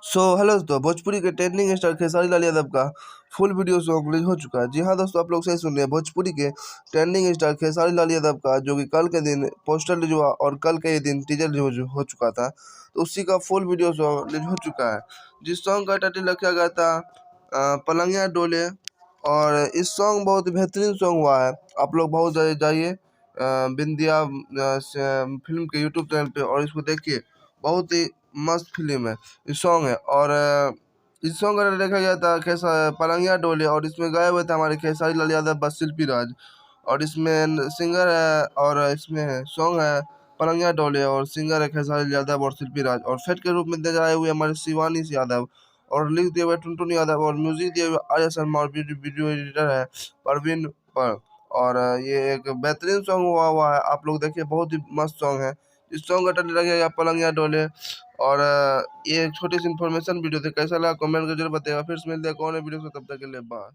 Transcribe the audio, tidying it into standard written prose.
Hello दोस्तों, भोजपुरी के trending star Khesari Lal Yadav का फुल वीडियो सॉन्ग रिलीज हो चुका है। जी हाँ दोस्तों, आप लोग सही सुन रहे हैं। भोजपुरी के ट्रेंडिंग स्टार खेसारी लाल यादव का जो कि कल के दिन पोस्टर रिलीज हुआ और कल के ही दिन टीजर रिलीज हो चुका था, तो उसी का फुल वीडियो सॉन्ग रिलीज हो चुका है। जिस सॉन्ग का टाइटल रखा गया था पलंगिया डोले। और इस सॉन्ग बहुत बेहतरीन सॉन्ग हुआ है। आप लोग बहुत जाइए बिंदिया फिल्म के यूट्यूब चैनल पे और इसको देखिए। बहुत ही मस्त फिल्म है, इस सॉन्ग है। और इस सॉन्ग का देखा गया था कैसा पलंगिया डोले, और इसमें गाए हुए थे हमारे खेसारी लाल यादव बस शिल्पी राज। और इसमें सिंगर है, और इसमें सॉन्ग है पलंगिया डोले, और सिंगर है खेसारी यादव और शिल्पी राज। और फेट के रूप में दिखाए हुए हमारे शिवानी यादव, और लिख दिए हुए टुनटुन यादव, और म्यूजिक दिए हुए आर्य शर्मा, और वीडियो एडिटर है परवीन पर। और ये एक बेहतरीन सॉन्ग हुआ है। आप लोग देखिए, बहुत ही मस्त सॉन्ग है। इस सॉन्ग का टाइटल लगेगा पलंगिया डोले। और ये एक छोटी सी इन्फॉर्मेशन वीडियो थी। कैसा लगा कमेंट करके जरूर बताइएगा। फिर से मिलते हैं कौन है वीडियो से, तब तक के लिए बाय।